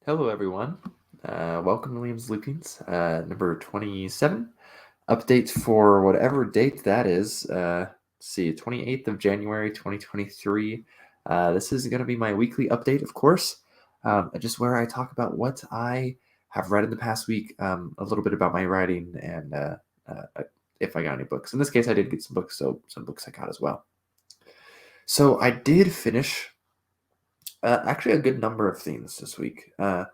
Hello, everyone. Welcome to Liam's Leapings, number 27. Updates for whatever date that is. Let's see, 28th of January, 2023. This is going to be my weekly update, of course, just where I talk about what I have read in the past week, a little bit about my writing, and if I got any books. In this case, I did get some books, so some books I got as well. So I did finish actually a good number of things this week. Let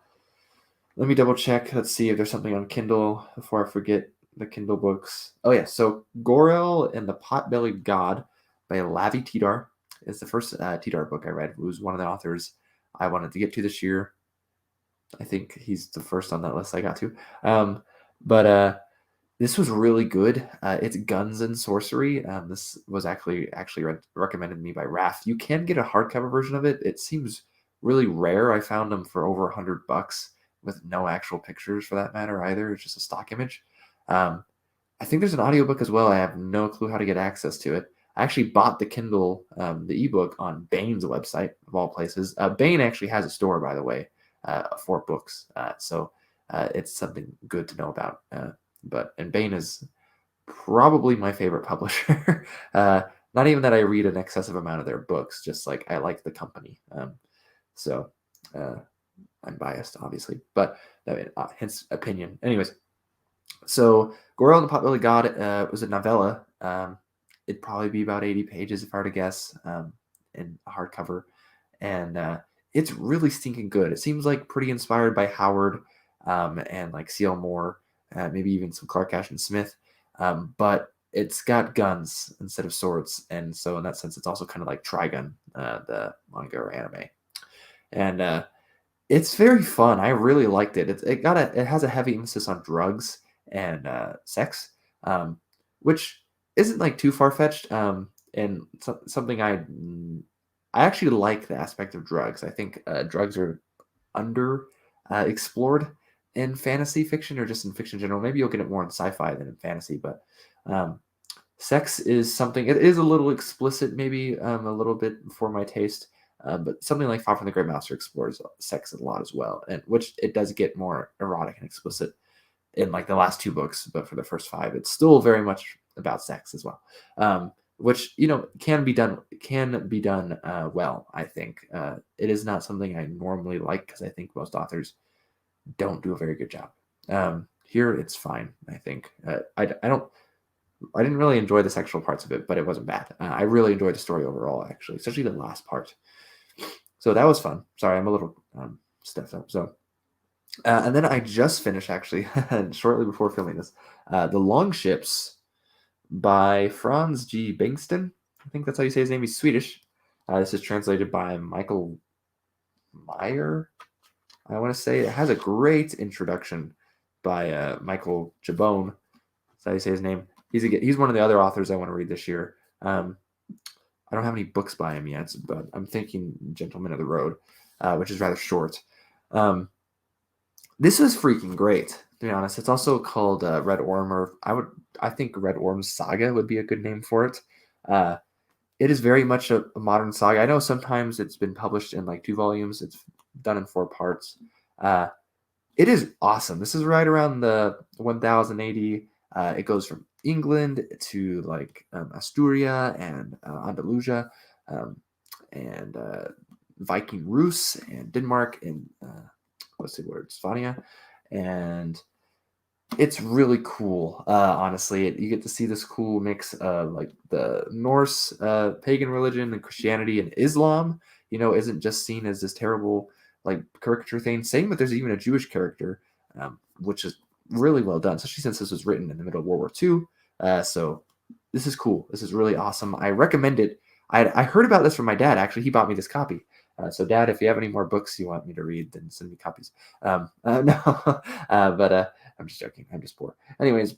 me double check. Let's see if there's something on Kindle before I forget the Kindle books. Oh yeah, so Gorel and the Pot-Bellied God by Lavi Tidar is the first Tidar book I read. It was one of the authors I wanted to get to this year. I think he's the first on that list I got to. But this was really good. It's Guns and Sorcery. This was actually recommended to me by Raph. You can get a hardcover version of it. It seems really rare. I found them for over $100 with no actual pictures for that matter either. It's just a stock image. Um, I think there's an audiobook as well. I have no clue how to get access to it. I actually bought the Kindle, the ebook on Bane's website of all places. Bane actually has a store, by the way, for books. So it's something good to know about. And Bain is probably my favorite publisher. Not even that I read an excessive amount of their books, just like I like the company. So uh, I'm biased, obviously, but hence opinion. Anyways, so Gorel and the Potbelly God was a novella. It'd probably be about 80 pages if I were to guess, in a hardcover, and it's really stinking good. It seems like pretty inspired by Howard and like C.L. Moore, maybe even some Clark Ashton Smith, but it's got guns instead of swords, and so in that sense, it's also kind of like Trigun, the manga or anime, and it's very fun. I really liked it. It has a heavy emphasis on drugs and sex, which isn't like too far fetched. And something I actually like the aspect of drugs. I think drugs are under explored in fantasy fiction or just in fiction in general. Maybe you'll get it more in sci-fi than in fantasy, but um, sex is something. It is a little explicit, maybe a little bit for my taste. But something like Far from the Great Master explores sex a lot as well, and which it does get more erotic and explicit in like the last two books, but for the first five, it's still very much about sex as well, which can be done well. I think it is not something I normally like because I think most authors don't do a very good job. Here, it's fine. I think I didn't really enjoy the sexual parts of it, but it wasn't bad. I really enjoyed the story overall, actually, especially the last part. So that was fun. Sorry, I'm a little stuffed up. And then I just finished, actually, shortly before filming this, The Long Ships by Franz G. Bengston. I think that's how you say his name. He's Swedish. This is translated by Michael Meyer. I want to say it has a great introduction by Michael Chabone. That's how you say his name. He's one of the other authors I want to read this year. I don't have any books by him yet, but I'm thinking Gentleman of the Road, which is rather short. This is freaking great, to be honest. It's also called Red Orm, or I think Red Orm's Saga would be a good name for it. It is very much a modern saga. I know sometimes it's been published in like 2 volumes. It's done in 4 parts. It is awesome. This is right around the 1080. It goes from England to like Asturia and Andalusia, and Viking Rus and Denmark and what's the word, Svania, and it's really cool. Honestly, you get to see this cool mix of like the Norse pagan religion and Christianity and Islam. Isn't just seen as this terrible like caricature thing. Same, but there's even a Jewish character, which is really well done, especially since this was written in the middle of World War II. So this is cool. This is really awesome. I recommend it. I heard about this from my dad. Actually, he bought me this copy. So, Dad, if you have any more books you want me to read, then send me copies. No, but I'm just joking. I'm just poor. Anyways,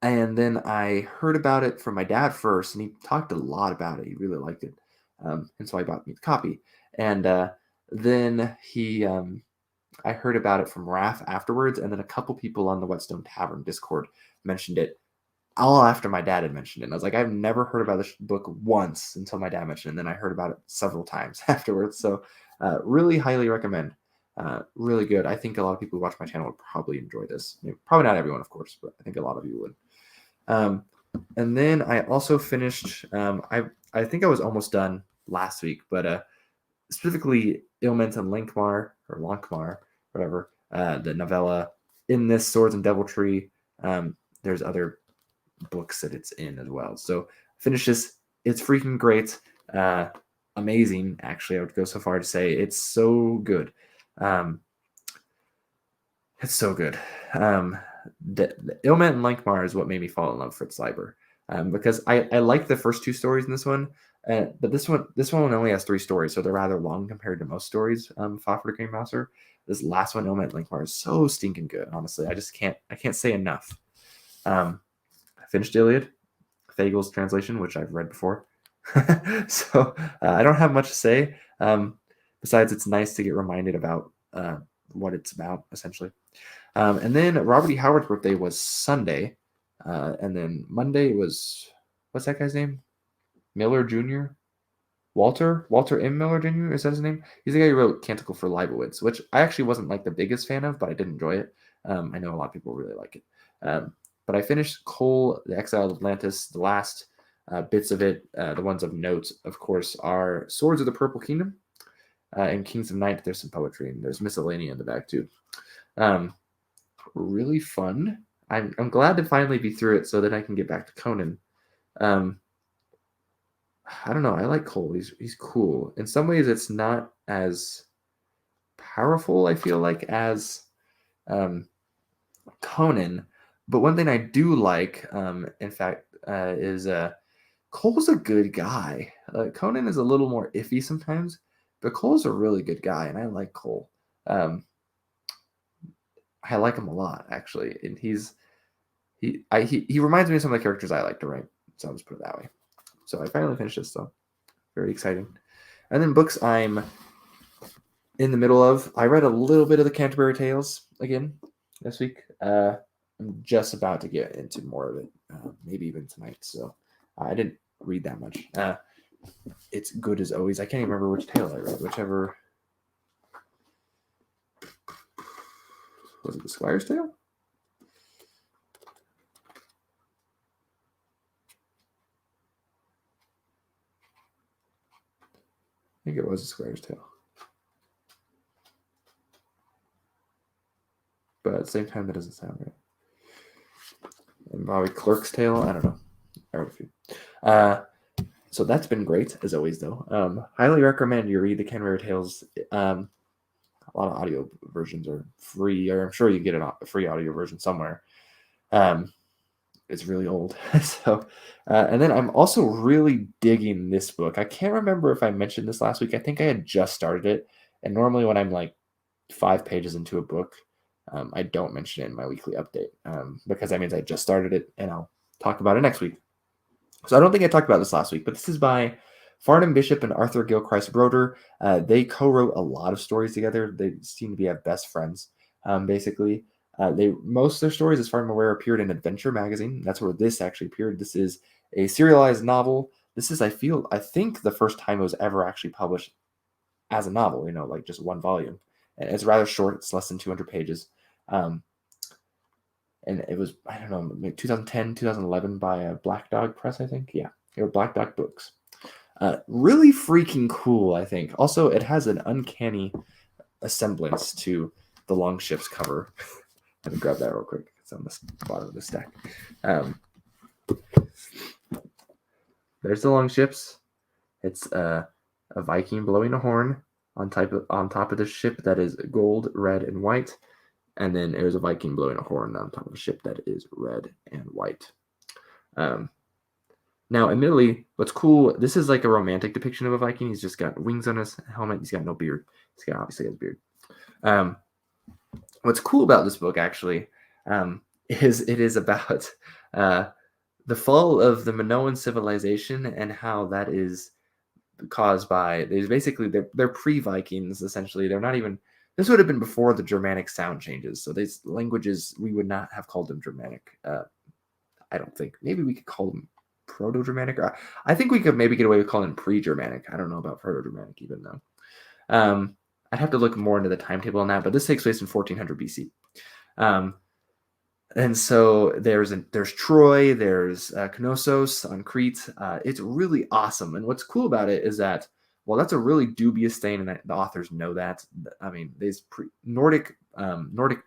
and then I heard about it from my dad first, and he talked a lot about it. He really liked it, and so I bought me the copy. And then I heard about it from Raph afterwards, and then a couple people on the Whetstone Tavern Discord mentioned it all after my dad had mentioned it. And I was like, I've never heard about this book once until my dad mentioned it. And then I heard about it several times afterwards. So really highly recommend. Really good. I think a lot of people who watch my channel would probably enjoy this. Probably not everyone, of course, but I think a lot of you would. And then I also finished. I think I was almost done last week, but specifically Ilment and Lankmar, whatever. The novella in this Swords and Deviltry. There's other books that it's in as well. So finish this. It's freaking great. Amazing, actually. I would go so far to say it's so good. It's so good. The Ilmet and Lankmar is what made me fall in love with Fritz Leiber. Because I like the first two stories in this one, but this one only has 3 stories, so they're rather long compared to most stories. Fafhrd the Green Mouser. This last one, Ilmet and Lankmar, is so stinking good. Honestly, I can't say enough. I finished Iliad, Fagel's translation, which I've read before. So I don't have much to say. Besides, it's nice to get reminded about what it's about, essentially. And then Robert E. Howard's birthday was Sunday. And then Monday was, what's that guy's name? Miller Jr.? Walter M. Miller Jr. Is that his name? He's the guy who wrote Canticle for Leibowitz, which I actually wasn't like the biggest fan of, but I did enjoy it. I know a lot of people really like it. But I finished Cole, The Exile of Atlantis. The last bits of it, the ones of note, of course, are Swords of the Purple Kingdom and Kings of Night. There's some poetry, and there's miscellany in the back, too. Really fun. I'm glad to finally be through it so that I can get back to Conan. I don't know. I like Cole. He's cool. In some ways, it's not as powerful, I feel like, as Conan. But one thing I do like, in fact, is Cole's a good guy. Conan is a little more iffy sometimes, but Cole's a really good guy, and I like Cole. I like him a lot, actually, and he reminds me of some of the characters I like to write. So I'll just put it that way. So I finally finished this, though. Very exciting. And then books I'm in the middle of. I read a little bit of the Canterbury Tales again this week. I'm just about to get into more of it, maybe even tonight. So I didn't read that much. It's good as always. I can't even remember which tale I read. Whichever. Was it the Squire's Tale? I think it was a Squire's Tale. But at the same time, that doesn't sound right. And probably Clerk's Tale. I don't know. I read a few. So that's been great, as always, though. Highly recommend you read the Canterbury Tales. A lot of audio versions are free, or I'm sure you get a free audio version somewhere. It's really old. So, and then I'm also really digging this book. I can't remember if I mentioned this last week. I think I had just started it. And normally when I'm like 5 pages into a book, I don't mention it in my weekly update because that means I just started it and I'll talk about it next week. So I don't think I talked about this last week, but this is by Farnham Bishop and Arthur Gilchrist Broder. They co-wrote a lot of stories together. They seem to be best friends, basically. Most of their stories, as far as I'm aware, appeared in Adventure magazine. That's where this actually appeared. This is a serialized novel. This is, I think, the first time it was ever actually published as a novel. Like just one volume. And it's rather short. It's less than 200 pages. And it was, I don't know, maybe 2010, 2011 by Black Dog Press, I think. Yeah, they were Black Dog Books. Really freaking cool, I think. Also, it has an uncanny semblance to the Longships cover. Let me grab that real quick. It's on the bottom of the stack. There's the Longships. It's a Viking blowing a horn on top of the ship that is gold, red, and white. And then there's a Viking blowing a horn on top of a ship that is red and white. Now, admittedly, what's cool, this is like a romantic depiction of a Viking. He's just got wings on his helmet. He's got no beard. Obviously has a beard. What's cool about this book, actually, is it is about the fall of the Minoan civilization and how that is caused by, they're pre-Vikings, essentially. They're not even, this would have been before the Germanic sound changes. So these languages, we would not have called them Germanic. I don't think. Maybe we could call them Proto-Germanic. Or I think we could maybe get away with calling them pre-Germanic. I don't know about Proto-Germanic even though. I'd have to look more into the timetable on that, but this takes place in 1400 BC. And so there's Troy, there's Knossos on Crete. It's really awesome. And what's cool about it is that, well, that's a really dubious thing, and the authors know that. I mean, these Nordic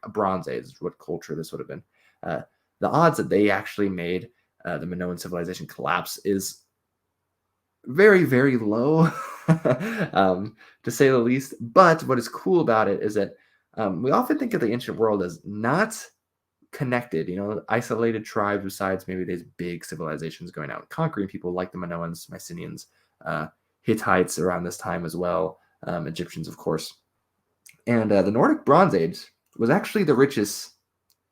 Bronze Age is what culture this would have been. The odds that they actually made the Minoan civilization collapse is very, very low, to say the least. But what is cool about it is that we often think of the ancient world as not connected, isolated tribes besides maybe these big civilizations going out and conquering people like the Minoans, Mycenaeans, Hittites around this time as well, Egyptians, of course. And the Nordic Bronze Age was actually the richest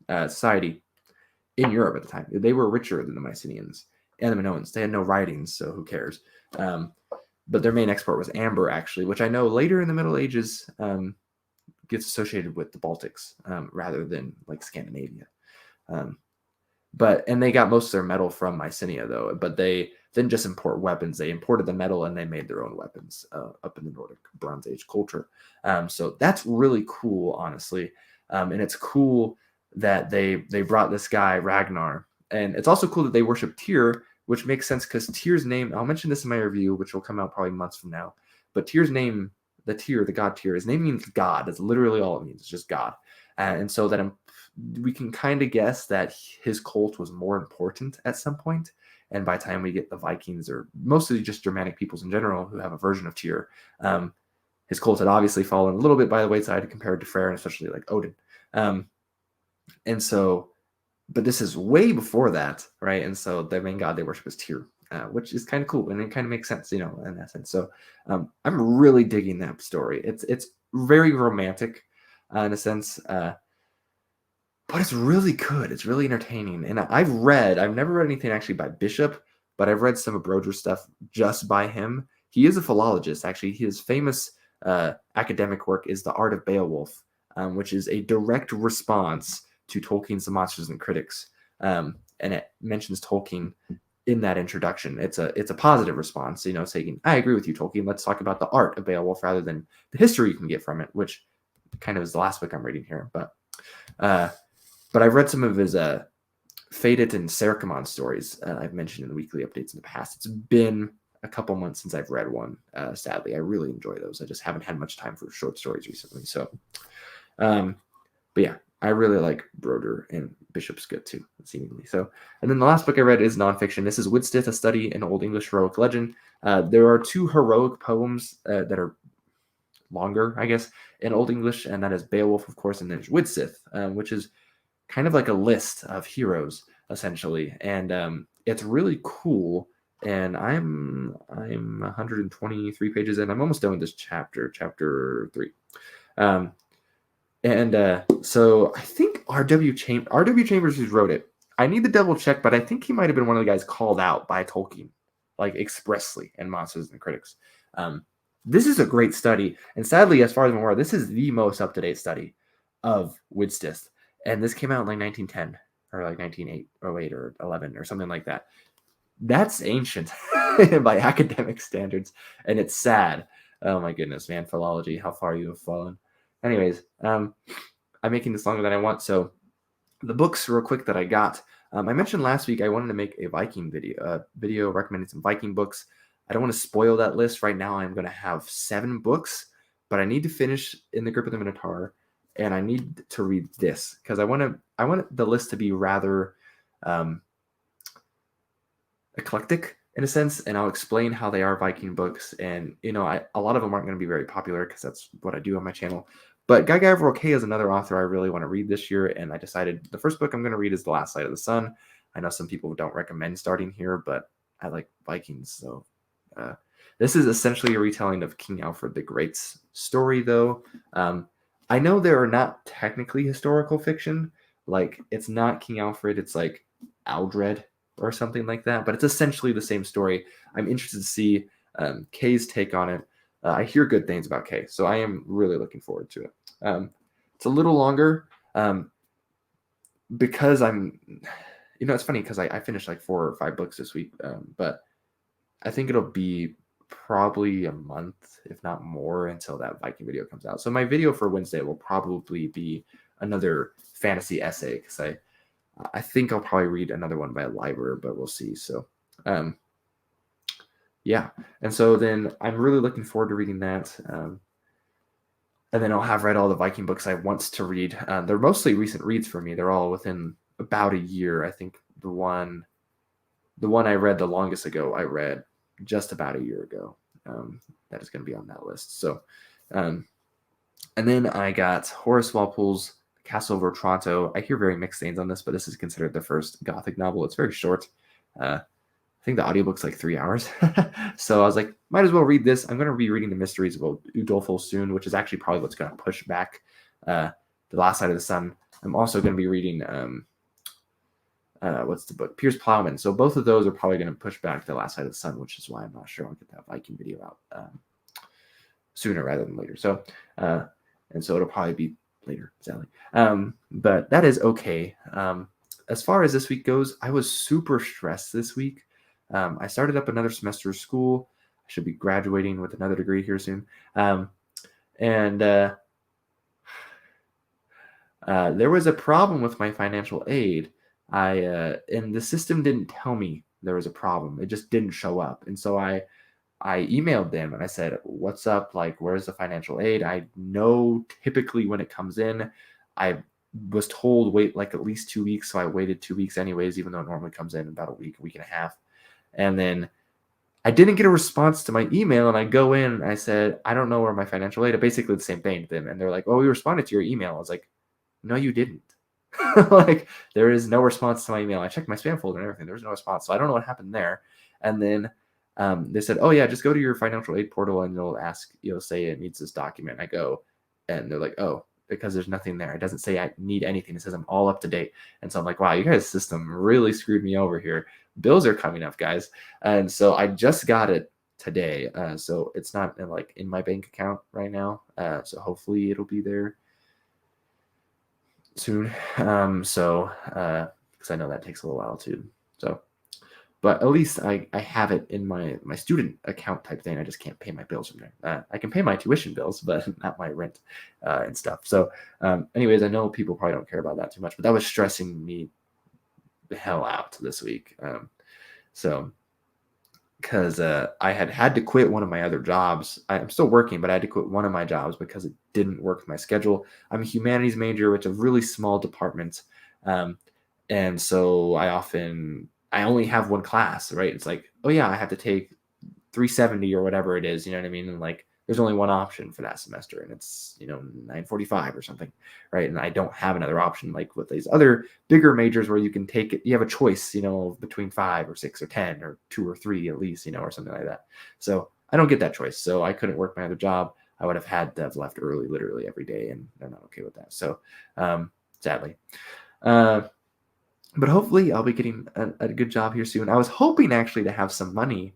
society in Europe at the time. They were richer than the Mycenaeans and the Minoans. They had no writings, so who cares? But their main export was amber, actually, which I know later in the Middle Ages gets associated with the Baltics rather than like Scandinavia. And they got most of their metal from Mycenae, though. But they didn't just import weapons; they imported the metal and they made their own weapons up in the Nordic Bronze Age culture. So that's really cool, honestly. And it's cool that they brought this guy Ragnar, and it's also cool that they worship Tyr, which makes sense because Tyr's name. I'll mention this in my review, which will come out probably months from now. But Tyr's name, the god Tyr, his name means God. That's literally all it means. It's just God. And so that we can kind of guess that his cult was more important at some point. And by the time we get the Vikings, or mostly just Germanic peoples in general who have a version of Tyr, his cult had obviously fallen a little bit by the wayside compared to Freyr, and especially like Odin. And so, but this is way before that, right? And so the main god they worship is Tyr, which is kind of cool, and it kind of makes sense, in that sense. So I'm really digging that story. It's very romantic in a sense, but it's really good. It's really entertaining. And I've never read anything actually by Bishop, but I've read some of Broder's stuff just by him. He is a philologist, actually. His famous academic work is The Art of Beowulf, which is a direct response to Tolkien's The Monsters and Critics. And it mentions Tolkien in that introduction. It's a positive response, saying, I agree with you, Tolkien. Let's talk about the art of Beowulf rather than the history you can get from it, which kind of is the last book I'm reading here. But I've read some of his Fadit and Sericamon stories I've mentioned in the weekly updates in the past. It's been a couple months since I've read one, sadly. I really enjoy those. I just haven't had much time for short stories recently. So, but yeah, I really like Broder, and Bishop's good too, seemingly. So, and then the last book I read is nonfiction. This is Woodstith, a study in Old English heroic legend. There are 2 heroic poems that are longer, I guess, in Old English, and that is Beowulf, of course, and there's Woodstith, which is kind of like a list of heroes, essentially, and it's really cool. And I'm 123 pages in. I'm almost done with this chapter 3. So I think R.W. Chambers, who wrote it, I need to double check, but I think he might have been one of the guys called out by Tolkien, like expressly in Monsters and Critics. This is a great study, and sadly, as far as I'm aware, this is the most up-to-date study of Woodstith, and this came out in like 1910 or like 1908 or 11 or something like that. That's ancient by academic standards, and it's sad. Oh my goodness, man, philology, how far you have fallen. Anyways, I'm making this longer than I want, so the books real quick that I got. I mentioned last week I wanted to make a Viking video recommending some Viking books. I don't want to spoil that list right now. I'm going to have 7 books, but I need to finish In the Grip of the Minotaur, and I need to read this because I want the list to be rather eclectic in a sense, and I'll explain how they are Viking books. And a lot of them aren't going to be very popular because that's what I do on my channel. But Guy Gavriel is another author I really want to read this year, and I decided the first book I'm going to read is The Last Light of the Sun. I know some people don't recommend starting here, but I like Vikings, so this is essentially a retelling of King Alfred the Great's story, though. I know they are not technically historical fiction. Like, it's not King Alfred, it's like Aldred or something like that, but it's essentially the same story. I'm interested to see Kay's take on it. I hear good things about Kay, so I am really looking forward to it. It's a little longer because it's funny because I finished like 4 or 5 books this week, but I think it'll be probably a month, if not more, until that Viking video comes out. So my video for Wednesday will probably be another fantasy essay because I think I'll probably read another one by a library, but we'll see. So, yeah. And so then I'm really looking forward to reading that. And then I'll have read all the Viking books I want to read. They're mostly recent reads for me. They're all within about a year. I think the one I read the longest ago, I read just about a year ago. That is going to be on that list. So, and then I got Horace Walpole's Castle of Otranto. I hear very mixed things on this, but this is considered the first Gothic novel. It's very short. I think the audiobook's like 3 hours. So I was like, might as well read this. I'm going to be reading The Mysteries of Udolpho soon, which is actually probably what's going to push back The Last Side of the Sun. I'm also going to be reading, what's the book? Piers Plowman. So both of those are probably going to push back The Last Side of the Sun, which is why I'm not sure I'll get that Viking video out sooner rather than later. So, and so it'll probably be later, sadly. But that is okay. As far as this week goes, I was super stressed this week. I started up another semester of school. I should be graduating with another degree here soon. And there was a problem with my financial aid. And the system didn't tell me there was a problem. It just didn't show up. And so I emailed them and I said, what's up? Like, where's the financial aid? I know typically when it comes in. I was told wait like at least 2 weeks. So I waited 2 weeks anyways, even though it normally comes in about a week and a half. And then I didn't get a response to my email. And I go in and I said, I don't know where my financial aid, basically the same thing to them. And they're like, oh, we responded to your email. I was like, no, you didn't. Like, there is no response to my email. I checked my spam folder and everything. There was no response. So I don't know what happened there. And then they said, oh, yeah, just go to your financial aid portal and you'll say it needs this document. I go, and they're like, oh, because there's nothing there. It doesn't say I need anything. It says I'm all up to date. And so I'm like, wow, you guys' system really screwed me over here. Bills are coming up, guys. And so I just got it today. So it's not in my bank account right now. So hopefully it'll be there soon. So because I know that takes a little while too. So, but at least I have it in my student account type thing. I just can't pay my bills from there. I can pay my tuition bills, but not my rent and stuff. So anyways, I know people probably don't care about that too much, but that was stressing me the hell out this week. So because I had to quit one of my other jobs. I'm still working, but I had to quit one of my jobs because it didn't work with my schedule. I'm a humanities major, which is a really small department. And so I only have one class, right? It's like, oh yeah, I have to take 370 or whatever it is, you know what I mean? And like, there's only one option for that semester and it's, 945 or something, right? And I don't have another option like with these other bigger majors where you can take it, you have a choice, between 5 or 6 or 10 or 2 or 3 at least, or something like that. So I don't get that choice. So I couldn't work my other job. I would have had to have left early literally every day and they're not okay with that. So sadly. But hopefully I'll be getting a good job here soon. I was hoping actually to have some money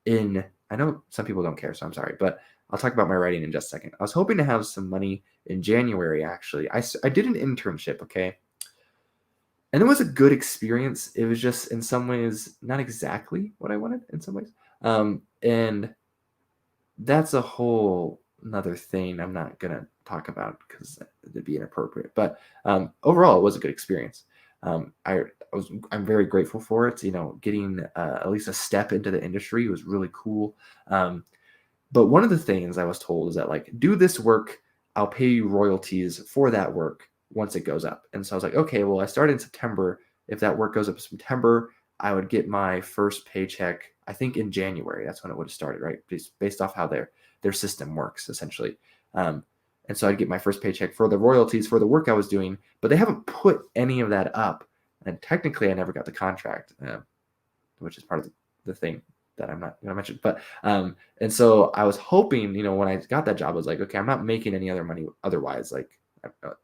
I know some people don't care, so I'm sorry, but I'll talk about my writing in just a second. I was hoping to have some money in January, actually. I did an internship, okay? And it was a good experience. It was just in some ways not exactly what I wanted in some ways. And that's a whole another thing I'm not going to talk about because it'd be inappropriate. But overall, it was a good experience. I'm very grateful for it. Getting at least a step into the industry was really cool. But one of the things I was told is that do this work, I'll pay you royalties for that work once it goes up. And so I was like, okay, well, I started in September. If that work goes up in September, I would get my first paycheck, I think in January. That's when it would have started, right? Based off how their system works, essentially. And so I'd get my first paycheck for the royalties for the work I was doing, but they haven't put any of that up. And technically, I never got the contract, which is part of the thing that I'm not going to mention. But and so I was hoping, when I got that job, I was like, okay, I'm not making any other money otherwise. Like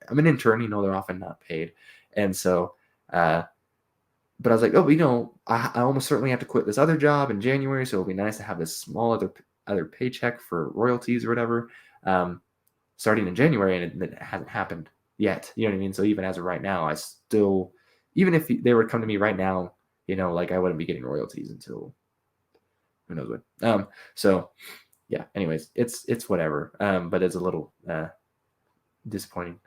I'm an intern, they're often not paid. And so, but I was like, oh, I almost certainly have to quit this other job in January. So it'll be nice to have this small other paycheck for royalties or whatever, starting in January. And it hasn't happened yet. You know what I mean? So even as of right now, I still, even if they would come to me right now, like I wouldn't be getting royalties until who knows when. So yeah. Anyways, it's whatever. But it's a little disappointing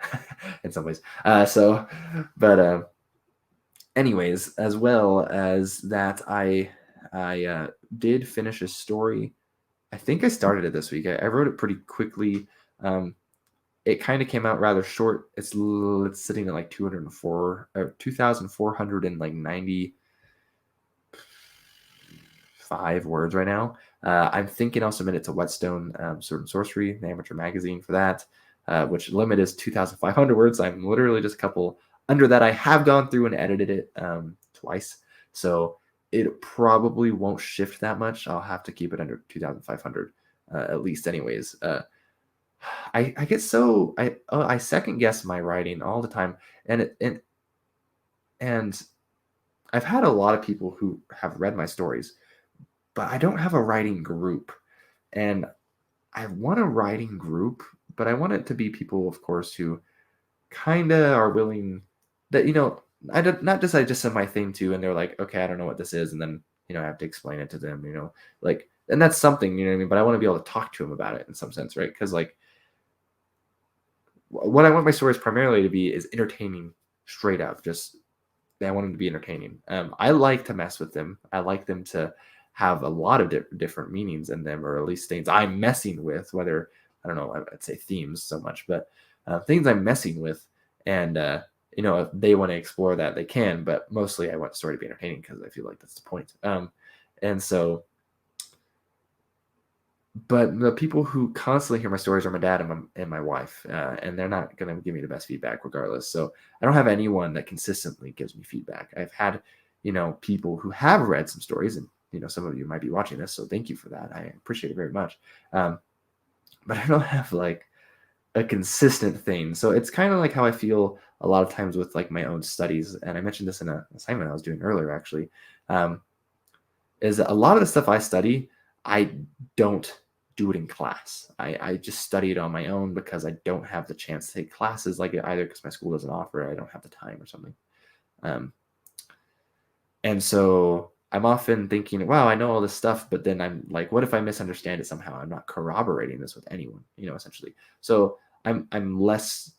in some ways. But anyways, as well as that, I did finish a story. I think I started it this week. I wrote it pretty quickly. It kind of came out rather short. It's sitting at like 204 or 2,495 words right now. I'm thinking I'll submit it to Whetstone Sword and Sorcery, the amateur magazine, for that, which limit is 2,500 words. I'm literally just a couple under that. I have gone through and edited it twice, so it probably won't shift that much. I'll have to keep it under 2,500 at least, anyways. I get so I second guess my writing all the time, and I've had a lot of people who have read my stories, but I don't have a writing group, and I want a writing group, but I want it to be people, of course, who kind of are willing that I don't not just I just send my thing to, and they're like, okay, I don't know what this is, and then I have to explain it to them, like, and that's something, you know what I mean. But I want to be able to talk to them about it in some sense, right? Because like what I want my stories primarily to be is entertaining, straight up. Just I want them to be entertaining. I like to mess with them. I like them to have a lot of different meanings in them, or at least things I'm messing with. Whether I don't know, I'd say themes so much, but things I'm messing with, and if they want to explore that, they can. But mostly, I want the story to be entertaining because I feel like that's the point. And so but the people who constantly hear my stories are my dad and my wife, and they're not going to give me the best feedback regardless. So I don't have anyone that consistently gives me feedback. I've had, people who have read some stories, and some of you might be watching this, so thank you for that. I appreciate it very much. But I don't have like a consistent thing. So it's kind of like how I feel a lot of times with like my own studies, and I mentioned this in an assignment I was doing earlier, actually. Is that a lot of the stuff I study, I don't do it in class. I just study it on my own because I don't have the chance to take classes like it, either because my school doesn't offer it, I don't have the time or something. And so I'm often thinking, wow, I know all this stuff, but then I'm like, what if I misunderstand it somehow? I'm not corroborating this with anyone, essentially. So I'm less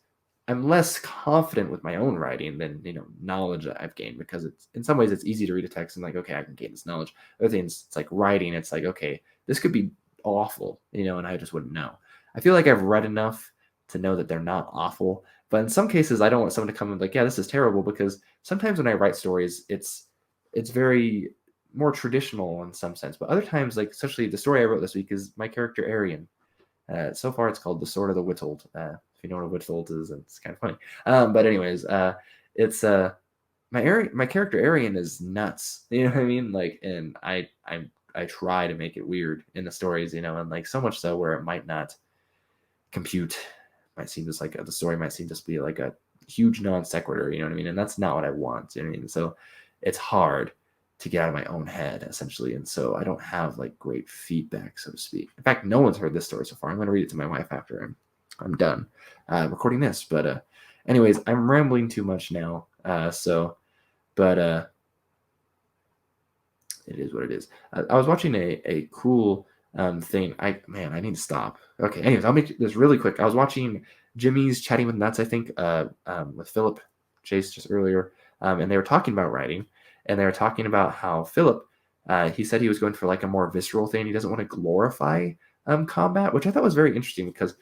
confident with my own writing than knowledge that I've gained, because it's in some ways it's easy to read a text and like, okay, I can gain this knowledge. Other things, it's like writing, it's like, okay, this could be awful, and I just wouldn't know. I feel like I've read enough to know that they're not awful, but in some cases I don't want someone to come and like, yeah, this is terrible, because sometimes when I write stories, it's very more traditional in some sense, but other times, like especially the story I wrote this week is my character Arian. So far, it's called The Sword of the Whittled. If you know what a Whittled is, it's kind of funny. But anyways, it's my character Arian is nuts. You know what I mean? Like, and I try to make it weird in the stories, and like so much so where it might not compute. Might seem just like the story might seem just be like a huge non sequitur. You know what I mean? And that's not what I want. You know what I mean? So it's hard to get out of my own head, essentially. And so I don't have like great feedback, so to speak. In fact, no one's heard this story so far. I'm going to read it to my wife after I'm done recording this. But anyways, I'm rambling too much now. But it is what it is. I was watching a cool thing. I need to stop. Okay. Anyways, I'll make this really quick. I was watching Jimmy's Chatting with Nuts, I think, with Philip Chase just earlier, and they were talking about writing. And they were talking about how Philip, he said he was going for like a more visceral thing. He doesn't want to glorify combat, which I thought was very interesting, because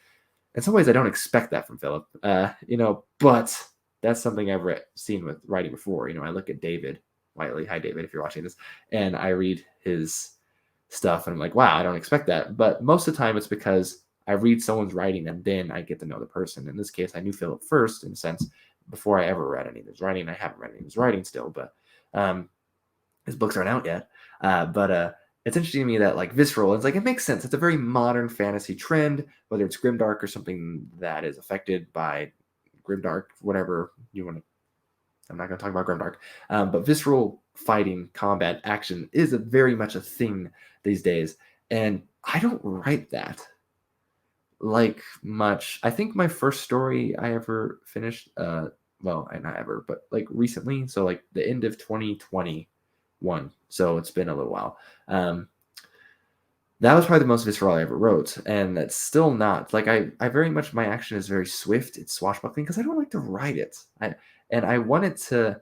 in some ways I don't expect that from Philip, but that's something I've seen with writing before. I look at David Whiteley. Hi, David, if you're watching this, and I read his stuff and I'm like, wow, I don't expect that. But most of the time it's because I read someone's writing and then I get to know the person. In this case, I knew Philip first, in a sense, before I ever read any of his writing. I haven't read any of his writing still, but his books aren't out yet. But it's interesting to me that like visceral, it's like it makes sense. It's a very modern fantasy trend, whether it's grimdark or something that is affected by grimdark, whatever you want to. I'm not going to talk about grimdark, but visceral fighting, combat, action is very much a thing these days, and I don't write that like much. I think my first story I ever finished well, not ever, but like recently. So like the end of 2021. So it's been a little while. That was probably the most visceral I ever wrote, and that's still not like I very much my action is very swift. It's swashbuckling because I don't like to write it. I want it to.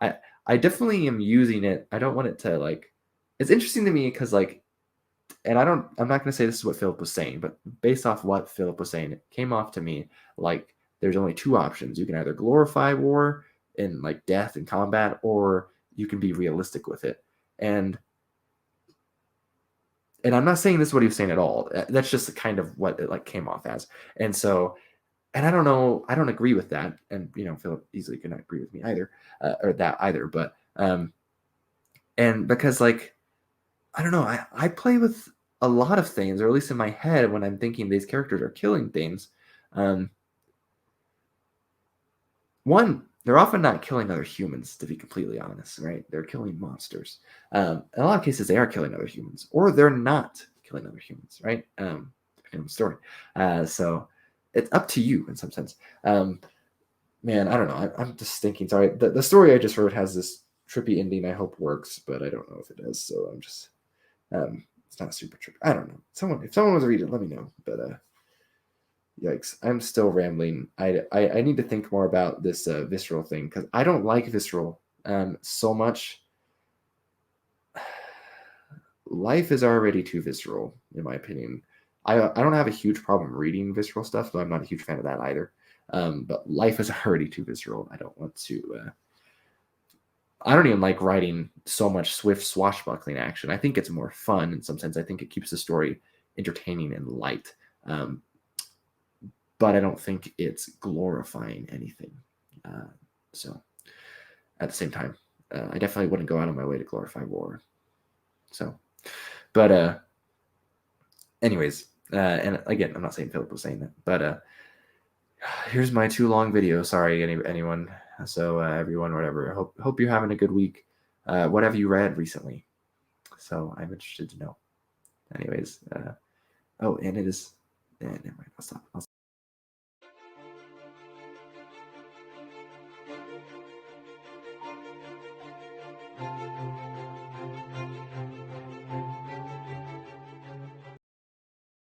I I definitely am using it. I don't want it to like. It's interesting to me because like, and I'm not going to say this is what Philip was saying, but based off what Philip was saying, it came off to me like there's only two options. You can either glorify war and like death and combat, or you can be realistic with it. And I'm not saying this is what he was saying at all. That's just kind of what it like came off as. And so, and I don't know, I don't agree with that. And Philip easily could not agree with me either, or that either. But and because like I don't know, I play with a lot of things, or at least in my head when I'm thinking these characters are killing things. Um, One, they're often not killing other humans, to be completely honest, right? They're killing monsters. In a lot of cases, they are killing other humans, or they're not killing other humans, right? Depending on the story. So it's up to you in some sense. Man, I don't know. I'm just thinking. Sorry, the story I just wrote has this trippy ending. I hope works, but I don't know if it does. So I'm just, it's not super trippy. I don't know. If someone wants to read it, let me know. But yikes, I'm still rambling. I need to think more about this visceral thing because I don't like visceral so much. Life is already too visceral, in my opinion. I don't have a huge problem reading visceral stuff, but I'm not a huge fan of that either. But life is already too visceral. I don't want to. I don't even like writing so much swift swashbuckling action. I think it's more fun in some sense. I think it keeps the story entertaining and light. But I don't think it's glorifying anything. So at the same time, I definitely wouldn't go out of my way to glorify war. So, but anyways, and again, I'm not saying Philip was saying that, but here's my too long video. Sorry, anyone. So everyone, whatever. Hope you're having a good week. What have you read recently? So I'm interested to know. Anyways, oh, and it is. Never mind. I'll stop.